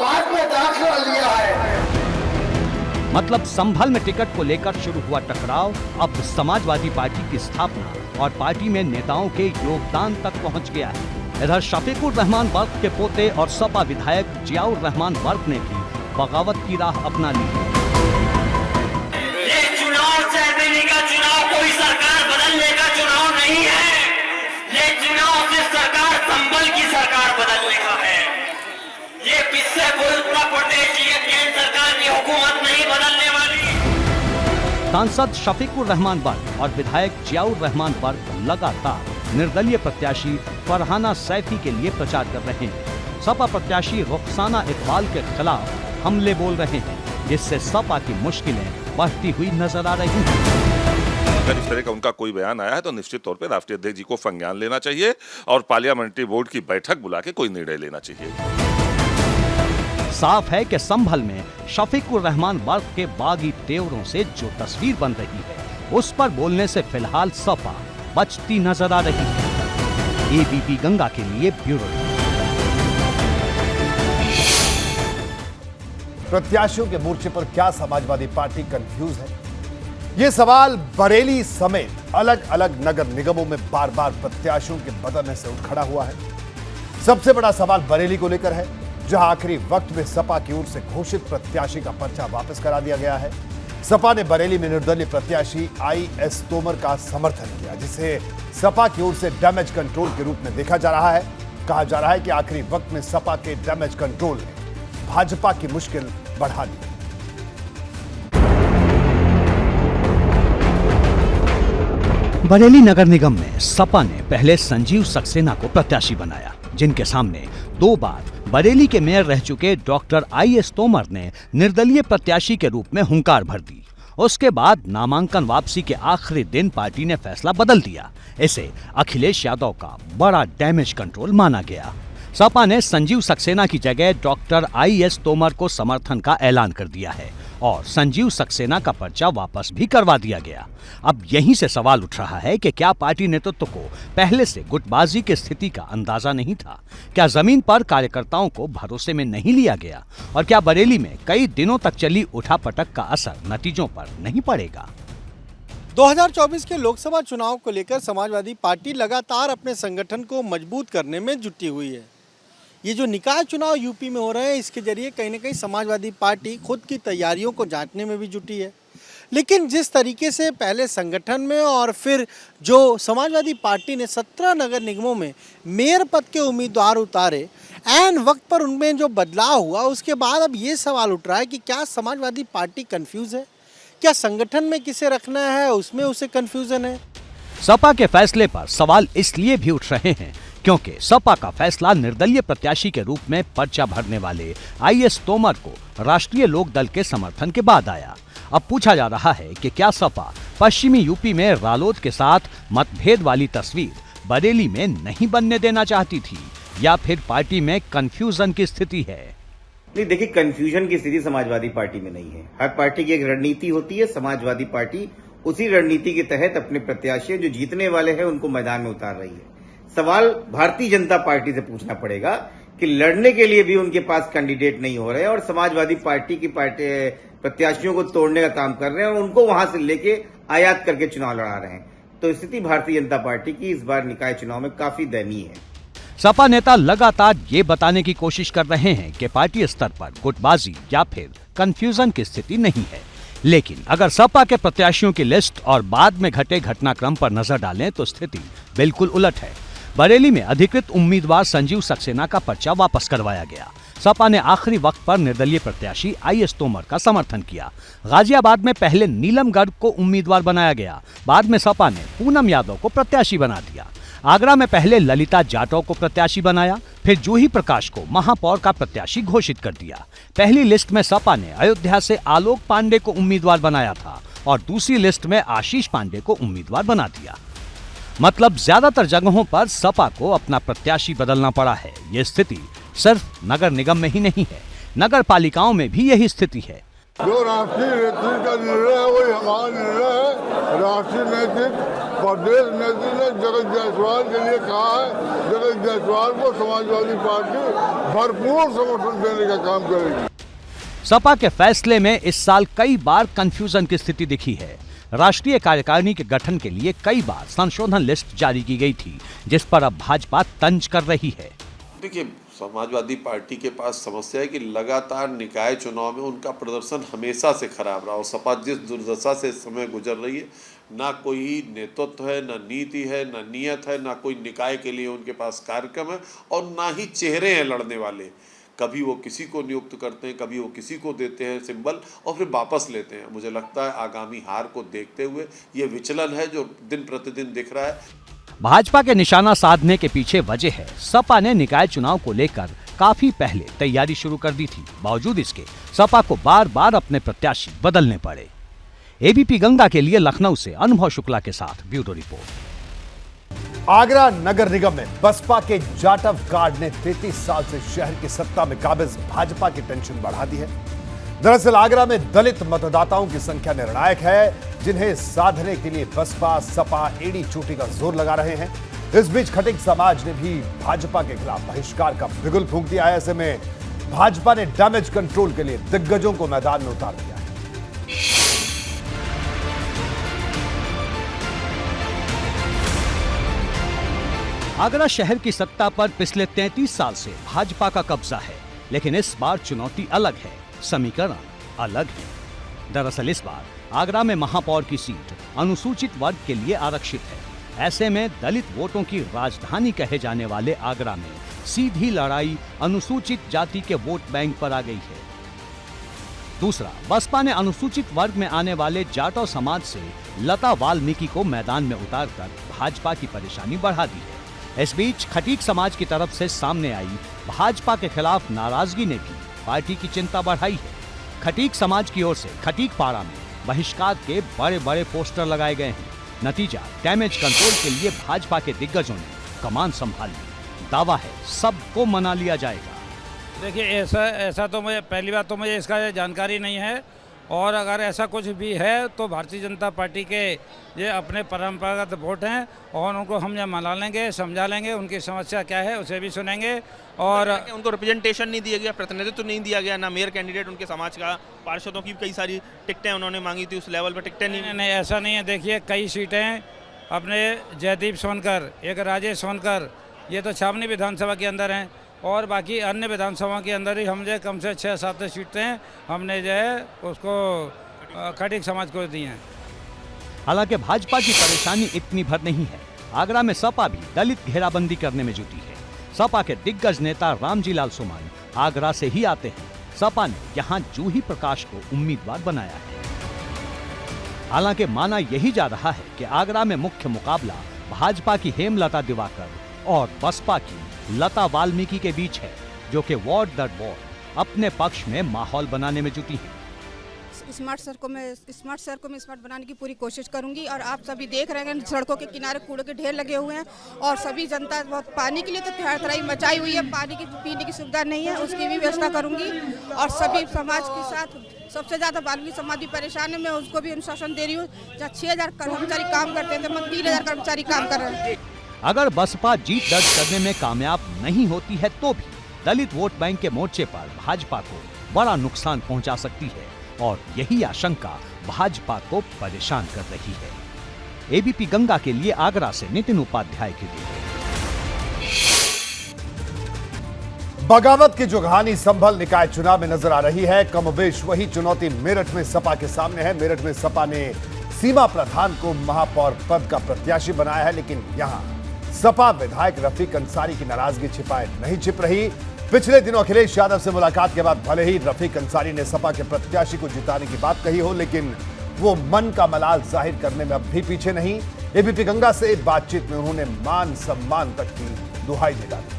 बात में दाखिला लिया है। मतलब संभल में टिकट को लेकर शुरू हुआ टकराव अब समाजवादी पार्टी की स्थापना और पार्टी में नेताओं के योगदान तक पहुंच गया है। इधर शफीकुर रहमान बर्क के पोते और सपा विधायक जियाउर रहमान बर्क ने भी बगावत की राह अपना ली है। ये चुनाव सहदेवी का चुनाव कोई सरकार बदलने का चुनाव नहीं है। ये चुनाव सिर्फ सरकार संभल की सरकार बदलने का है। ये पिछले उत्तर प्रदेश की केंद्र सरकार की हुकूमत नहीं बदलने वाली। सांसद शफीकुर रहमान बर्क और विधायक जियाउर रहमान बर्क लगातार निर्दलीय प्रत्याशी फरहाना सैफी के लिए प्रचार कर रहे हैं। सपा प्रत्याशी रुखसाना इकबाल के खिलाफ हमले बोल रहे हैं, जिससे सपा की मुश्किलें बढ़ती हुई नजर आ रही हैं। अगर इस तरह का उनका कोई बयान आया है तो निश्चित तौर पर राष्ट्रीय अध्यक्ष जी को संज्ञान लेना चाहिए और पार्लियामेंट्री बोर्ड की बैठक बुला के कोई निर्णय लेना चाहिए। साफ है कि संभल में शफीकुर रहमान बर्क के बागी तेवरों से जो तस्वीर बन रही है, उस पर बोलने से फिलहाल सपा बचती नजर आ रही है। एबीपी गंगा के लिए ब्यूरो। प्रत्याशियों के मोर्चे पर क्या समाजवादी पार्टी कंफ्यूज है? ये सवाल बरेली समेत अलग अलग नगर निगमों में बार बार प्रत्याशियों के बदलने से उठ खड़ा हुआ है। सबसे बड़ा सवाल बरेली को लेकर है, जहां आखिरी वक्त में सपा की ओर से घोषित प्रत्याशी का पर्चा वापस करा दिया गया है। सपा ने बरेली में निर्दलीय प्रत्याशी IS तोमर का समर्थन किया, जिसे सपा की ओर से डैमेज कंट्रोल के रूप में देखा जा रहा है। कहा जा रहा है कि आखिरी वक्त में सपा के डैमेज कंट्रोल ने भाजपा की मुश्किल बढ़ा दी। बरेली नगर निगम में सपा ने पहले संजीव सक्सेना को प्रत्याशी बनाया, जिनके सामने 2 बार बरेली के मेयर रह चुके डॉक्टर IS तोमर ने निर्दलीय प्रत्याशी के रूप में हुंकार भर दी। उसके बाद नामांकन वापसी के आखिरी दिन पार्टी ने फैसला बदल दिया। इसे अखिलेश यादव का बड़ा डैमेज कंट्रोल माना गया। सपा ने संजीव सक्सेना की जगह डॉक्टर IS तोमर को समर्थन का ऐलान कर दिया है और संजीव सक्सेना का पर्चा वापस भी करवा दिया गया। अब यहीं से सवाल उठ रहा है कि क्या पार्टी नेतृत्व को पहले से गुटबाजी की स्थिति का अंदाजा नहीं था? क्या जमीन पर कार्यकर्ताओं को भरोसे में नहीं लिया गया? और क्या बरेली में कई दिनों तक चली उठापटक का असर नतीजों पर नहीं पड़ेगा? 2024 के लोकसभा चुनाव को लेकर समाजवादी पार्टी लगातार अपने संगठन को मजबूत करने में जुटी हुई है। ये जो निकाय चुनाव यूपी में हो रहे हैं, इसके जरिए कहीं ना कहीं समाजवादी पार्टी खुद की तैयारियों को जांचने में भी जुटी है। लेकिन जिस तरीके से पहले संगठन में और फिर जो समाजवादी पार्टी ने 17 नगर निगमों में मेयर पद के उम्मीदवार उतारे, ऐन वक्त पर उनमें जो बदलाव हुआ, उसके बाद अब ये सवाल उठ रहा है कि क्या समाजवादी पार्टी कंफ्यूज है? क्या संगठन में किसे रखना है उसमें उसे कंफ्यूजन है? सपा के फैसले पर सवाल इसलिए भी उठ रहे हैं क्योंकि सपा का फैसला निर्दलीय प्रत्याशी के रूप में पर्चा भरने वाले IS तोमर को राष्ट्रीय लोक दल के समर्थन के बाद आया। अब पूछा जा रहा है कि क्या सपा पश्चिमी यूपी में रालोद के साथ मतभेद वाली तस्वीर बरेली में नहीं बनने देना चाहती थी, या फिर पार्टी में कंफ्यूजन की स्थिति है? नहीं, देखिए, कंफ्यूजन की स्थिति समाजवादी पार्टी में नहीं है। हर पार्टी की एक रणनीति होती है। समाजवादी पार्टी उसी रणनीति के तहत अपने प्रत्याशी जो जीतने वाले हैं उनको मैदान में उतार रही है। सवाल भारतीय जनता पार्टी से पूछना पड़ेगा कि लड़ने के लिए भी उनके पास कैंडिडेट नहीं हो रहे हैं और समाजवादी पार्टी की प्रत्याशियों को तोड़ने का काम कर रहे हैं और उनको वहां से लेके आयात करके चुनाव लड़ा रहे हैं। तो स्थिति भारतीय जनता पार्टी की इस बार निकाय चुनाव में काफी दयनीय है। सपा नेता लगातार ये बताने की कोशिश कर रहे हैं कि पार्टी स्तर पर गुटबाजी या फिर कंफ्यूजन की स्थिति नहीं है। लेकिन अगर सपा के प्रत्याशियों की लिस्ट और बाद में घटे घटनाक्रम पर नजर डालें तो स्थिति बिल्कुल उलट है। बरेली में अधिकृत उम्मीदवार संजीव सक्सेना का पर्चा वापस करवाया गया। सपा ने आखिरी वक्त पर निर्दलीय प्रत्याशी IS तोमर का समर्थन किया। गाजियाबाद में पहले नीलम गर्ग को उम्मीदवार बनाया गया, बाद में सपा ने पूनम यादव को प्रत्याशी बना दिया। आगरा में पहले ललिता जाटव को प्रत्याशी बनाया, फिर जूही प्रकाश को महापौर का प्रत्याशी घोषित कर दिया। पहली लिस्ट में सपा ने अयोध्या से आलोक पांडे को उम्मीदवार बनाया था और दूसरी लिस्ट में आशीष पांडे को उम्मीदवार बना दिया। मतलब ज्यादातर जगहों पर सपा को अपना प्रत्याशी बदलना पड़ा है। ये स्थिति सिर्फ नगर निगम में ही नहीं है, नगर पालिकाओं में भी यही स्थिति है। जो राष्ट्रीय नेतृत्व का निर्णय है वही हमारा निर्णय है। राष्ट्रीय नेतृत्व, प्रदेश नेतृत्व ने जगत जायसवाल के लिए कहा है। जगत जायसवाल को समाजवादी पार्टी भरपूर समर्थन देने का काम करेगी। सपा के फैसले में इस साल कई बार कंफ्यूजन की स्थिति दिखी है। राष्ट्रीय कार्यकारिणी के गठन के लिए कई बार संशोधन लिस्ट जारी की गई थी, जिस पर अब भाजपा तंज कर रही है। देखिए, समाजवादी पार्टी के पास समस्या है कि लगातार निकाय चुनाव में उनका प्रदर्शन हमेशा से खराब रहा और सपा जिस दुर्दशा से इस समय गुजर रही है, ना कोई नेतृत्व है, ना नीति है, ना नियत है, ना कोई निकाय के लिए उनके पास कार्यक्रम है और ना ही चेहरे हैं लड़ने वाले। कभी वो किसी को नियुक्त करते हैं, कभी वो किसी को देते हैं सिंबल और फिर वापस लेते हैं। मुझे लगता है आगामी हार को देखते हुए ये विचलन है जो दिन प्रतिदिन दिख रहा है। भाजपा के निशाना साधने के पीछे वजह है सपा ने निकाय चुनाव को लेकर काफी पहले तैयारी शुरू कर दी थी। बावजूद इसके सपा को बार बार अपने प्रत्याशी बदलने पड़े। एबीपी गंगा के लिए लखनऊ से अनुभव शुक्ला के साथ ब्यूरो रिपोर्ट। आगरा नगर निगम में बसपा के जाटव गार्ड ने 33 साल से शहर की सत्ता में काबिज भाजपा की टेंशन बढ़ा दी है। दरअसल आगरा में दलित मतदाताओं की संख्या निर्णायक है, जिन्हें साधने के लिए बसपा सपा एड़ी चोटी का जोर लगा रहे हैं। इस बीच खटिक समाज ने भी भाजपा के खिलाफ बहिष्कार का बिगुल फूंक दिया है। ऐसे में भाजपा ने डैमेज कंट्रोल के लिए दिग्गजों को मैदान में उतार दिया है। आगरा शहर की सत्ता पर पिछले 33 साल से भाजपा का कब्जा है, लेकिन इस बार चुनौती अलग है, समीकरण अलग है। दरअसल इस बार आगरा में महापौर की सीट अनुसूचित वर्ग के लिए आरक्षित है। ऐसे में दलित वोटों की राजधानी कहे जाने वाले आगरा में सीधी लड़ाई अनुसूचित जाति के वोट बैंक पर आ गई है। दूसरा, बसपा ने अनुसूचित वर्ग में आने वाले जाटव समाज से लता वाल्मीकि को मैदान में उतारकर भाजपा की परेशानी बढ़ा दी है। इस बीच खटीक समाज की तरफ से सामने आई भाजपा के खिलाफ नाराजगी ने भी पार्टी की चिंता बढ़ाई है। खटीक समाज की ओर से खटीक पाड़ा में बहिष्कार के बड़े बड़े पोस्टर लगाए गए हैं। नतीजा, डैमेज कंट्रोल के लिए भाजपा के दिग्गजों ने कमान संभाल ली। दावा है सबको मना लिया जाएगा। देखिए, ऐसा तो मुझे पहली बात तो मुझे इसका जानकारी नहीं है, और अगर ऐसा कुछ भी है तो भारतीय जनता पार्टी के ये अपने परंपरागत वोट हैं और उनको हम ये मना लेंगे, समझा लेंगे, उनकी समस्या क्या है उसे भी सुनेंगे। और उनको रिप्रेजेंटेशन नहीं दिया गया, प्रतिनिधित्व नहीं दिया गया, ना मेयर कैंडिडेट उनके समाज का, पार्षदों की कई सारी टिकटें उन्होंने मांगी थी, उस लेवल पर टिकटें नहीं। ऐसा नहीं है। देखिए, कई सीटें अपने जयदीप सोनकर, एक राजेश सोनकर, ये तो छावनी विधानसभा के अंदर हैं, और बाकी अन्य विधानसभा के अंदर ही हम जो कम से 6-7 सीटें हमने जो है उसको खटीक समाज को दी हैं। हालांकि भाजपा की परेशानी इतनी भर नहीं है। आगरा में सपा भी दलित घेराबंदी करने में जुटी है। सपा के दिग्गज नेता रामजी लाल सुमन आगरा से ही आते हैं। सपा ने यहां जूही प्रकाश को उम्मीदवार बनाया है। हालांकि माना यही जा रहा है कि आगरा में मुख्य मुकाबला भाजपा की हेमलता दिवाकर और बसपा की लता वाल्मीकि के बीच है, जो कि वार्ड दर वार्ड अपने पक्ष में माहौल बनाने में जुटी है। स्मार्ट शहर को मैं स्मार्ट बनाने की पूरी कोशिश करूंगी। और आप सभी देख रहे हैं सड़कों के किनारे कूड़े के ढेर लगे हुए हैं, और सभी जनता बहुत पानी के लिए तो तराई मचाई हुई है। पानी की पीने की सुविधा नहीं है, उसकी भी व्यवस्था करूंगी। और सभी समाज के साथ सबसे ज्यादा वाल्मीकि समाज भी परेशान है, मैं उसको भी अनुशासन दे रही हूँ। जहाँ 6000 कर्मचारी काम करते थे, मैं 3000 कर्मचारी काम कर रहे हैं। अगर बसपा जीत दर्ज करने में कामयाब नहीं होती है तो भी दलित वोट बैंक के मोर्चे पर भाजपा को बड़ा नुकसान पहुंचा सकती है, और यही आशंका भाजपा को परेशान कर रही है। एबीपी गंगा के लिए आगरा से नितिन उपाध्याय की रिपोर्ट। बगावत की जो कहानी संभल निकाय चुनाव में नजर आ रही है, कमोबेश वही चुनौती मेरठ में सपा के सामने है। मेरठ में सपा ने सीमा प्रधान को महापौर पद का प्रत्याशी बनाया है, लेकिन यहां सपा विधायक रफीक अंसारी की नाराजगी छिपाए नहीं छिप रही। पिछले दिनों अखिलेश यादव से मुलाकात के बाद भले ही रफीक अंसारी ने सपा के प्रत्याशी को जिताने की बात कही हो, लेकिन वो मन का मलाल जाहिर करने में अब भी पीछे नहीं। एबीपी गंगा से बातचीत में उन्होंने मान सम्मान तक की दुहाई दे डाली।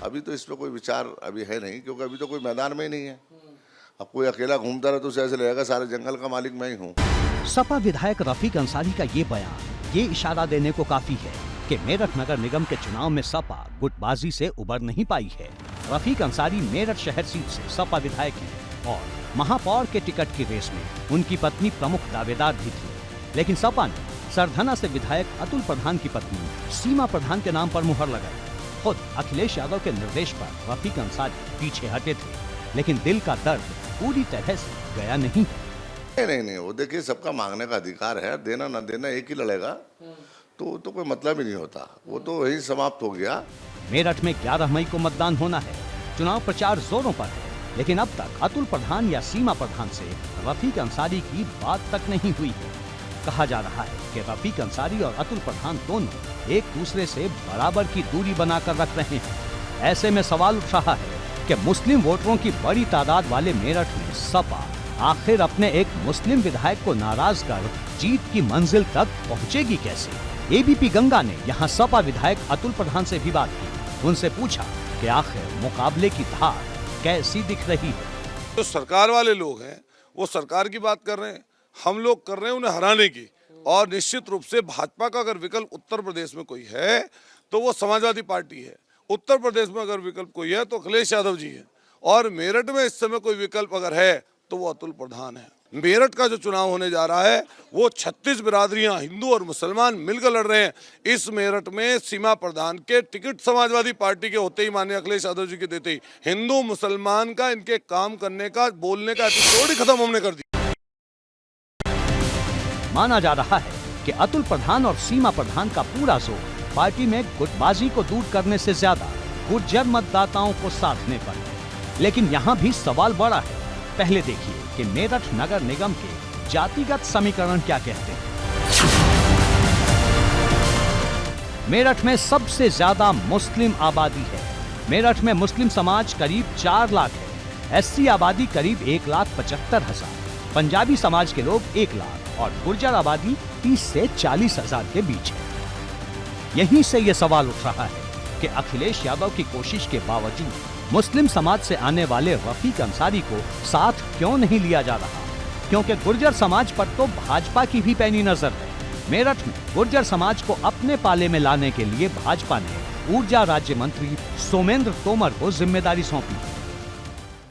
अभी तो इस पर कोई विचार अभी है नहीं, क्योंकि अभी तो कोई मैदान में ही नहीं है। अब कोई अकेला घूमता रहे तो ऐसे लगेगा सारे जंगल का मालिक मैं ही हूँ। सपा विधायक रफीक अंसारी का ये बयान ये इशारा देने को काफी है कि मेरठ नगर निगम के चुनाव में सपा गुटबाजी से उबर नहीं पाई है। रफीक अंसारी मेरठ शहर सीट से सपा विधायक हैं और महापौर के टिकट की रेस में उनकी पत्नी प्रमुख दावेदार भी थी, लेकिन सपा ने सरधना से विधायक अतुल प्रधान की पत्नी सीमा प्रधान के नाम पर मुहर लगाई। खुद अखिलेश यादव के निर्देश पर रफीक अंसारी पीछे हटे थे, लेकिन दिल का दर्द पूरी तरह से गया नहीं। नहीं, वो देखिए सबका मांगने का अधिकार है, देना ना देना एक ही लड़ेगा, तो कोई मतलब ही नहीं होता, वो तो वही समाप्त हो गया। मेरठ में 11 मई को मतदान होना है। चुनाव प्रचार जोरों पर है, लेकिन अब तक अतुल प्रधान या सीमा प्रधान से रफीक अंसारी की बात तक नहीं हुई है। कहा जा रहा है कि रफीक अंसारी और अतुल प्रधान दोनों एक दूसरे से बराबर की दूरी बनाकर रख रहे हैं। ऐसे में सवाल उठ रहा है कि मुस्लिम वोटरों की बड़ी तादाद वाले मेरठ में सपा आखिर अपने एक मुस्लिम विधायक को नाराज कर जीत की मंजिल तक पहुंचेगी कैसे। एबीपी गंगा ने यहां सपा विधायक अतुल प्रधान से भी बात की। उनसे पूछा कि आखिर मुकाबले की धार कैसी दिख रही है। जो सरकार वाले लोग हैं वो सरकार की बात कर रहे हैं, हम लोग कर रहे हैं उन्हें हराने की। और निश्चित रूप से भाजपा का अगर विकल्प उत्तर प्रदेश में कोई है तो वो समाजवादी पार्टी है। उत्तर प्रदेश में अगर विकल्प कोई है तो अखिलेश यादव जी है, और मेरठ में इस समय कोई विकल्प अगर है तो वो अतुल प्रधान है। मेरठ का जो चुनाव होने जा रहा है वो 36 बिरादरियां हिंदू और मुसलमान मिलकर लड़ रहे हैं। इस मेरठ में सीमा प्रधान के टिकट समाजवादी पार्टी के होते ही, माननीय अखिलेश यादव जी के देते ही, हिंदू मुसलमान का इनके काम करने का, बोलने का एपिसोड ही खत्म हमने कर दिया। माना जा रहा है कि अतुल प्रधान और सीमा प्रधान का पूरा जोर पार्टी में गुटबाजी को दूर करने से ज्यादा गुर्जर मतदाताओं को साधने पर है। लेकिन यहाँ भी सवाल बड़ा है। पहले देखिए कि मेरठ नगर निगम के जातिगत समीकरण क्या कहते हैं। मेरठ में सबसे ज्यादा मुस्लिम आबादी है। मेरठ में मुस्लिम समाज करीब 4 लाख है। एससी आबादी करीब 1,75,000, पंजाबी समाज के लोग 1 लाख और गुर्जर आबादी 30 से 40 हजार के बीच है। यहीं से ये सवाल उठ रहा है कि अखिलेश यादव की कोशिश के बावजूद मुस्लिम समाज से आने वाले रफीक अंसारी को साथ क्यों नहीं लिया जा रहा, क्योंकि गुर्जर समाज पर तो भाजपा की भी पैनी नजर है। मेरठ में गुर्जर समाज को अपने पाले में लाने के लिए भाजपा ने ऊर्जा राज्य मंत्री सोमेंद्र तोमर को जिम्मेदारी सौंपी।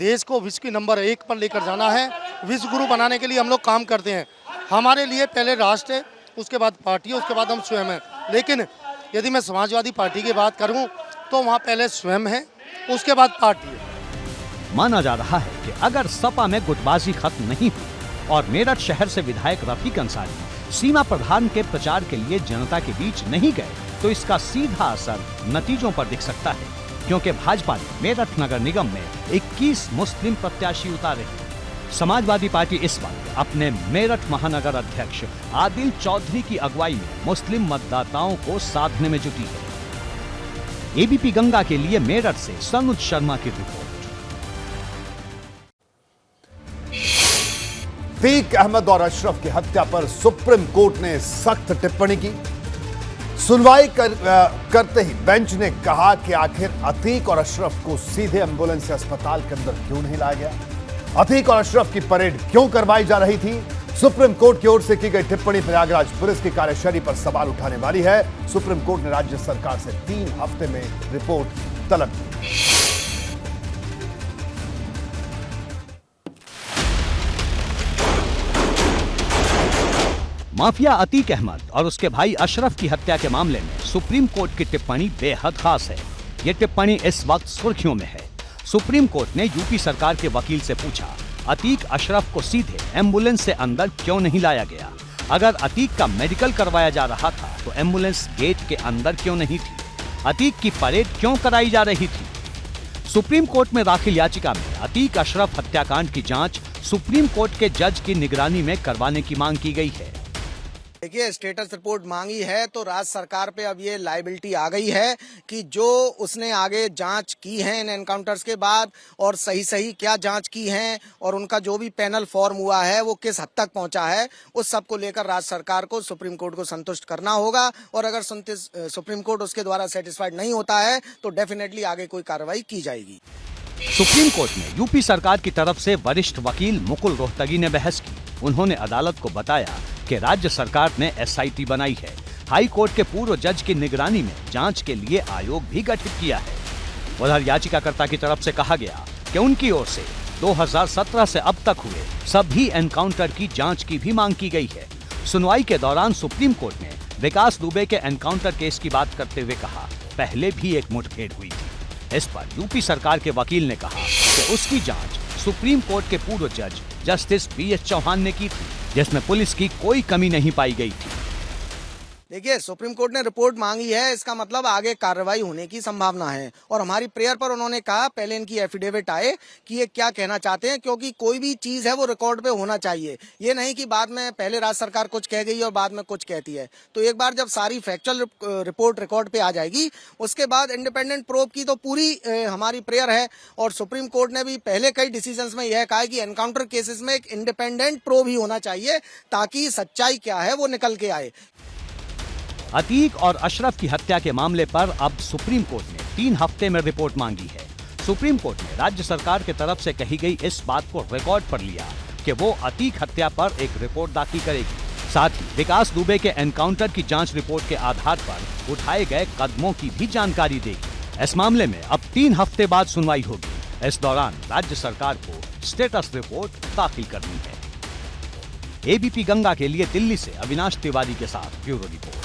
देश को विश्व की नंबर 1 पर लेकर जाना है, विश्व गुरु बनाने के लिए हम लोग काम करते हैं। हमारे लिए पहले राष्ट्र है, उसके बाद पार्टी है, उसके बाद हम स्वयं हैं। लेकिन यदि मैं समाजवादी पार्टी की बात करूं तो वहां पहले स्वयं है, उसके बाद पार्टी है। माना जा रहा है कि अगर सपा में गुटबाजी खत्म नहीं हुई और मेरठ शहर से विधायक रफीक अंसारी सीमा प्रधान के प्रचार के लिए जनता के बीच नहीं गए तो इसका सीधा असर नतीजों पर दिख सकता है, क्योंकि भाजपा ने मेरठ नगर निगम में 21 मुस्लिम प्रत्याशी उतारे। समाजवादी पार्टी इस वक्त अपने मेरठ महानगर अध्यक्ष आदिल चौधरी की अगुवाई में मुस्लिम मतदाताओं को साधने में जुटी है। एबीपी गंगा के लिए मेरठ से सनुज शर्मा की रिपोर्ट। अतीक अहमद और अशरफ की हत्या पर सुप्रीम कोर्ट ने सख्त टिप्पणी की। सुनवाई करते ही बेंच ने कहा कि आखिर अतीक और अशरफ को सीधे एम्बुलेंस से अस्पताल के अंदर क्यों नहीं लाया गया, अतीक और अशरफ की परेड क्यों करवाई जा रही थी। सुप्रीम कोर्ट की ओर से की गई टिप्पणी प्रयागराज पुलिस की कार्यशैली पर सवाल उठाने वाली है। सुप्रीम कोर्ट ने राज्य सरकार से 3 हफ्ते में रिपोर्ट तलब की। माफिया अतीक अहमद और उसके भाई अशरफ की हत्या के मामले में सुप्रीम कोर्ट की टिप्पणी बेहद खास है। ये टिप्पणी इस वक्त सुर्खियों में है। सुप्रीम कोर्ट ने यूपी सरकार के वकील से पूछा, अतीक अशरफ को सीधे एम्बुलेंस से अंदर क्यों नहीं लाया गया? अगर अतीक का मेडिकल करवाया जा रहा था तो एम्बुलेंस गेट के अंदर क्यों नहीं थी? अतीक की परेड क्यों कराई जा रही थी? सुप्रीम कोर्ट में दाखिल याचिका में अतीक अशरफ हत्याकांड की जांच सुप्रीम कोर्ट के जज की निगरानी में करवाने की मांग की गई है। देखिए, स्टेटस रिपोर्ट मांगी है तो राज्य सरकार पे अब ये लायबिलिटी आ गई है कि जो उसने आगे जांच की है इन एनकाउंटर्स के बाद और सही क्या जांच की है और उनका जो भी पैनल फॉर्म हुआ है वो किस हद तक पहुंचा है, उस सब को लेकर राज्य सरकार को सुप्रीम कोर्ट को संतुष्ट करना होगा। और अगर सुप्रीम कोर्ट उसके द्वारा सेटिस्फाइड नहीं होता है तो डेफिनेटली आगे कोई कार्रवाई की जाएगी। सुप्रीम कोर्ट में यूपी सरकार की तरफ से वरिष्ठ वकील मुकुल रोहतगी ने बहस की। उन्होंने अदालत को बताया कि राज्य सरकार ने एसआईटी बनाई है, हाई कोर्ट के पूर्व जज की निगरानी में जांच के लिए आयोग भी गठित किया है। उधर याचिकाकर्ता की तरफ से कहा गया कि उनकी ओर से 2017 से अब तक हुए सभी एनकाउंटर की जांच की भी मांग की गई है। सुनवाई के दौरान सुप्रीम कोर्ट ने विकास दुबे के एनकाउंटर केस की बात करते हुए कहा, पहले भी एक मुठभेड़ हुई थी। इस पर यूपी सरकार के वकील ने कहा कि उसकी जांच सुप्रीम कोर्ट के पूर्व जज जस्टिस BH चौहान ने की थी, जिसमें पुलिस की कोई कमी नहीं पाई गई थी। देखिए, सुप्रीम कोर्ट ने रिपोर्ट मांगी है, इसका मतलब आगे कार्रवाई होने की संभावना है। और हमारी प्रेयर पर उन्होंने कहा पहले इनकी एफिडेविट आए कि ये क्या कहना चाहते हैं, क्योंकि कोई भी चीज है वो रिकॉर्ड पे होना चाहिए। ये नहीं कि बाद में पहले राज्य सरकार कुछ कह गई और बाद में कुछ कहती है। तो एक बार जब सारी फैक्चुअल रिपोर्ट रिकॉर्ड पे आ जाएगी उसके बाद इंडिपेंडेंट प्रोब की तो पूरी हमारी प्रेयर है। और सुप्रीम कोर्ट ने भी पहले कई डिसीजंस में यह कहा कि एनकाउंटर केसेस में एक इंडिपेंडेंट प्रोब ही होना चाहिए ताकि सच्चाई क्या है वो निकल के आए। अतीक और अशरफ की हत्या के मामले पर अब सुप्रीम कोर्ट ने 3 हफ्ते में रिपोर्ट मांगी है। सुप्रीम कोर्ट ने राज्य सरकार की तरफ से कही गई इस बात को रिकॉर्ड पर लिया कि वो अतीक हत्या पर एक रिपोर्ट दाखिल करेगी। साथ ही विकास दुबे के एनकाउंटर की जांच रिपोर्ट के आधार पर उठाए गए कदमों की भी जानकारी देगी। इस मामले में अब 3 हफ्ते बाद सुनवाई होगी। इस दौरान राज्य सरकार को स्टेटस रिपोर्ट दाखिल करनी है। एबीपी गंगा के लिए दिल्ली से अविनाश तिवारी के साथ ब्यूरो रिपोर्ट।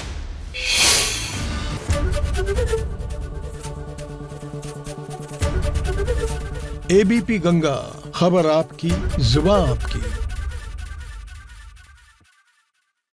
एबीपी गंगा, खबर आपकी, जुबान आपकी।